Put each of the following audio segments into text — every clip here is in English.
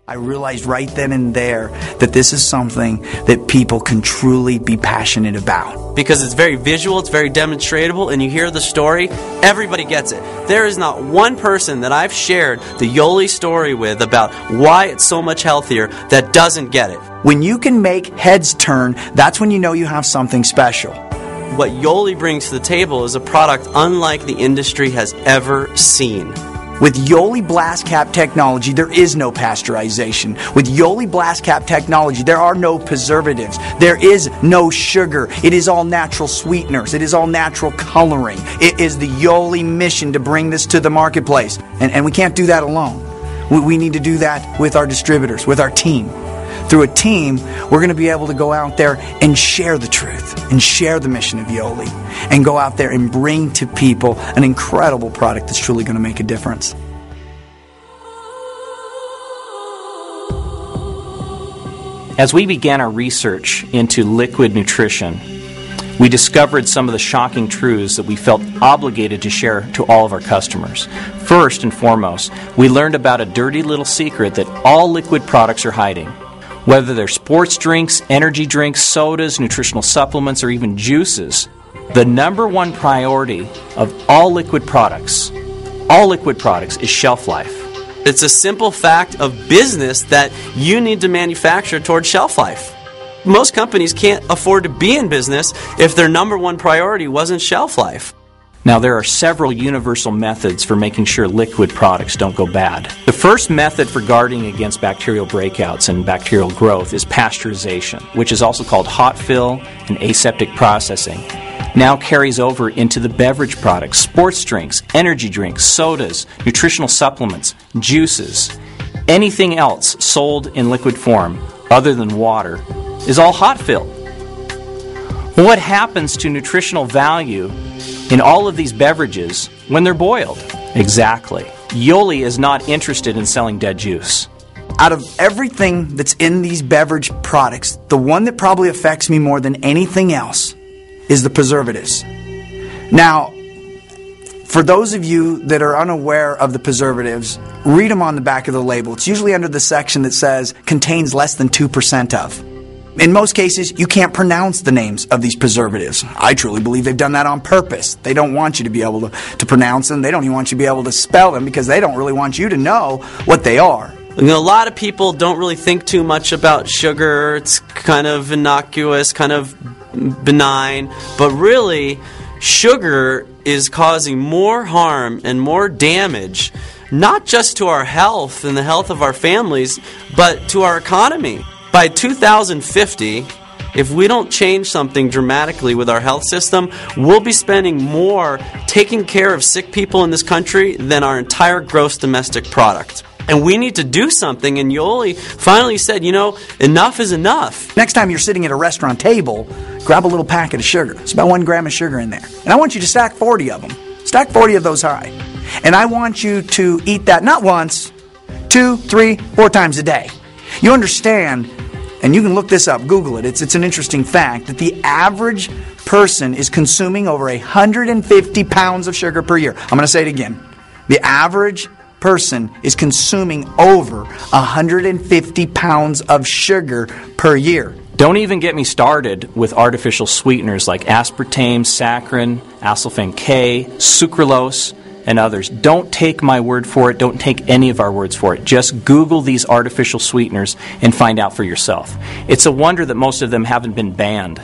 I realized right then and there that this is something that people can truly be passionate about. Because it's very visual, it's very demonstrable, and you hear the story, everybody gets it. There is not one person that I've shared the Yoli story with about why it's so much healthier that doesn't get it. When you can make heads turn, that's when you know you have something special. What Yoli brings to the table is a product unlike the industry has ever seen. With Yoli Blast Cap technology, there is no pasteurization. With Yoli Blast Cap technology, there are no preservatives. There is no sugar. It is all natural sweeteners. It is all natural coloring. It is the Yoli mission to bring this to the marketplace. And we can't do that alone. We need to do that with our distributors, with our team. Through a team, we're going to be able to go out there and share the truth and share the mission of Yoli and go out there and bring to people an incredible product that's truly going to make a difference. As we began our research into liquid nutrition, we discovered some of the shocking truths that we felt obligated to share to all of our customers. First and foremost, we learned about a dirty little secret that all liquid products are hiding. Whether they're sports drinks, energy drinks, sodas, nutritional supplements, or even juices, the number one priority of all liquid products is shelf life. It's a simple fact of business that you need to manufacture towards shelf life. Most companies can't afford to be in business if their number one priority wasn't shelf life. Now, there are several universal methods for making sure liquid products don't go bad. The first method for guarding against bacterial breakouts and bacterial growth is pasteurization, which is also called hot fill and aseptic processing. Now carries over into the beverage products, sports drinks, energy drinks, sodas, nutritional supplements, juices. Anything else sold in liquid form other than water is all hot fill. What happens to nutritional value in all of these beverages when they're boiled? Exactly. Yoli is not interested in selling dead juice. Out of everything that's in these beverage products, the one that probably affects me more than anything else is the preservatives. Now, for those of you that are unaware of the preservatives, read them on the back of the label. It's usually under the section that says contains less than 2% of. In most cases, you can't pronounce the names of these preservatives. I truly believe they've done that on purpose. They don't want you to be able to pronounce them. They don't even want you to be able to spell them because they don't really want you to know what they are. You know, a lot of people don't really think too much about sugar. It's kind of innocuous, kind of benign. But really, sugar is causing more harm and more damage, not just to our health and the health of our families, but to our economy. By 2050, if we don't change something dramatically with our health system, we'll be spending more taking care of sick people in this country than our entire gross domestic product. And we need to do something, and Yoli finally said, enough is enough. Next time you're sitting at a restaurant table, grab a little packet of sugar. It's about 1 gram of sugar in there. And I want you to stack 40 of them. Stack 40 of those high. And I want you to eat that not once, 2, 3, 4 times a day. You understand, and you can look this up, Google it, it's an interesting fact, that the average person is consuming over 150 pounds of sugar per year. I'm going to say it again. The average person is consuming over 150 pounds of sugar per year. Don't even get me started with artificial sweeteners like aspartame, saccharin, acesulfame K, sucralose, and others. Don't take my word for it. Don't take any of our words for it. Just Google these artificial sweeteners and find out for yourself. It's a wonder that most of them haven't been banned.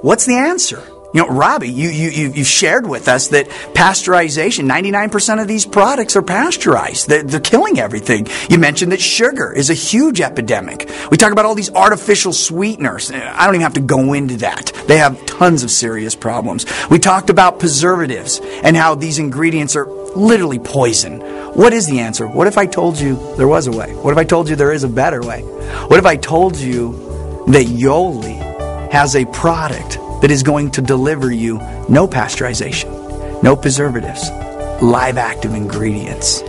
What's the answer? Robbie, you've shared with us that pasteurization, 99% of these products are pasteurized. They're killing everything. You mentioned that sugar is a huge epidemic. We talk about all these artificial sweeteners. I don't even have to go into that. They have tons of serious problems. We talked about preservatives and how these ingredients are literally poison. What is the answer? What if I told you there was a way? What if I told you there is a better way? What if I told you that Yoli has a product that is going to deliver you no pasteurization, no preservatives, live active ingredients?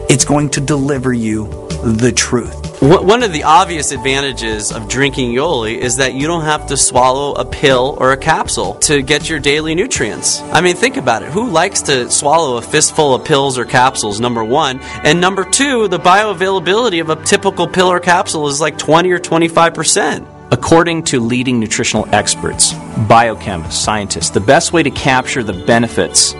It's going to deliver you the truth. One of the obvious advantages of drinking Yoli is that you don't have to swallow a pill or a capsule to get your daily nutrients. I mean, think about it. Who likes to swallow a fistful of pills or capsules, number one? And number two, the bioavailability of a typical pill or capsule is like 20 or 25%. According to leading nutritional experts, biochemists, scientists, the best way to capture the benefits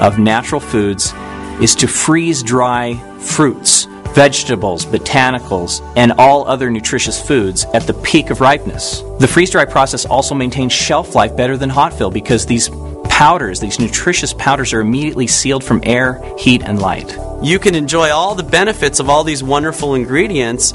of natural foods is to freeze dry fruits, vegetables, botanicals, and all other nutritious foods at the peak of ripeness. The freeze-dry process also maintains shelf life better than hot fill because these powders, these nutritious powders, are immediately sealed from air, heat, and light. You can enjoy all the benefits of all these wonderful ingredients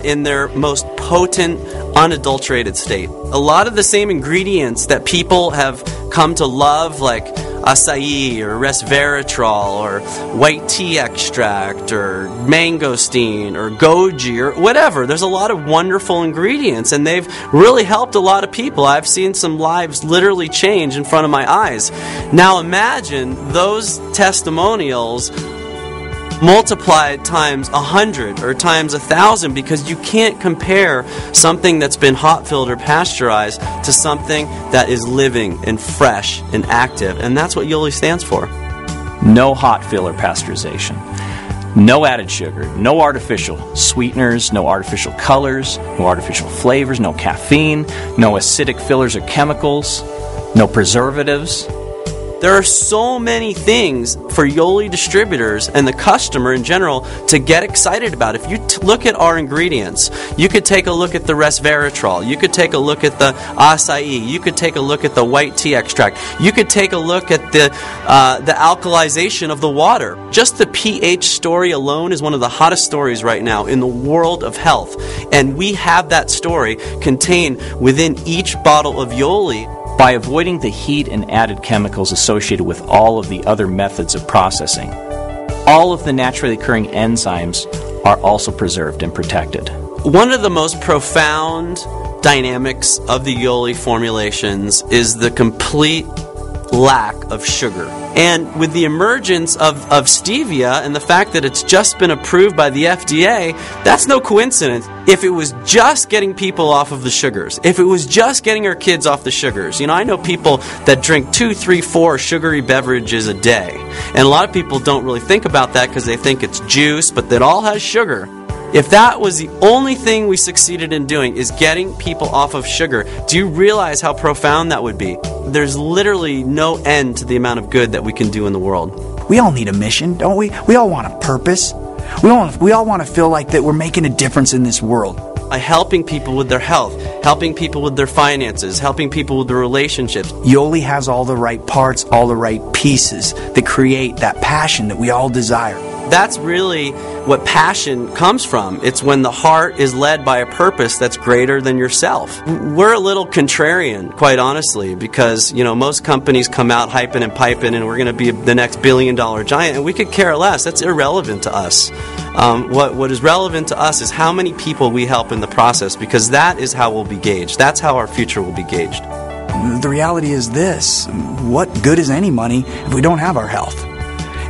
in their most potent, unadulterated state. A lot of the same ingredients that people have come to love, like acai or resveratrol or white tea extract or mangosteen or goji or whatever. There's a lot of wonderful ingredients, and they've really helped a lot of people. I've seen some lives literally change in front of my eyes. Now imagine those testimonials multiplied times 100 or times 1,000, because you can't compare something that's been hot filled or pasteurized to something that is living and fresh and active, and that's what Yoli stands for. No hot fill or pasteurization. No added sugar, no artificial sweeteners, no artificial colors, no artificial flavors, no caffeine, no acidic fillers or chemicals, no preservatives. There are so many things for Yoli distributors and the customer in general to get excited about. If you look at our ingredients, you could take a look at the resveratrol, you could take a look at the acai, you could take a look at the white tea extract, you could take a look at the alkalization of the water. Just the pH story alone is one of the hottest stories right now in the world of health. And we have that story contained within each bottle of Yoli. By avoiding the heat and added chemicals associated with all of the other methods of processing, all of the naturally occurring enzymes are also preserved and protected. One of the most profound dynamics of the Yoli formulations is the complete lack of sugar. And with the emergence of stevia and the fact that it's just been approved by the FDA, that's no coincidence. If it was just getting people off of the sugars, if it was just getting our kids off the sugars, I know people that drink 2, 3, 4 sugary beverages a day. And a lot of people don't really think about that because they think it's juice, but that all has sugar. If that was the only thing we succeeded in doing, is getting people off of sugar, do you realize how profound that would be? There's literally no end to the amount of good that we can do in the world. We all need a mission, don't we? We all want a purpose. We all want to feel like that we're making a difference in this world. By helping people with their health, helping people with their finances, helping people with their relationships. Yoli has all the right parts, all the right pieces that create that passion that we all desire. That's really what passion comes from. It's when the heart is led by a purpose that's greater than yourself. We're a little contrarian, quite honestly, because most companies come out hyping and piping and we're going to be the next billion-dollar giant, and we could care less. That's irrelevant to us. What is relevant to us is how many people we help in the process, because that is how we'll be gauged. That's how our future will be gauged. The reality is this: what good is any money if we don't have our health?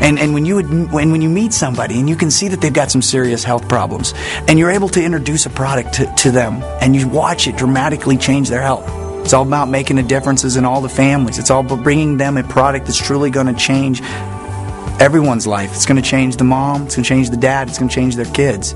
And when you meet somebody and you can see that they've got some serious health problems, and you're able to introduce a product to them, and you watch it dramatically change their health. It's all about making a difference in all the families. It's all about bringing them a product that's truly going to change everyone's life. It's going to change the mom. It's going to change the dad. It's going to change their kids.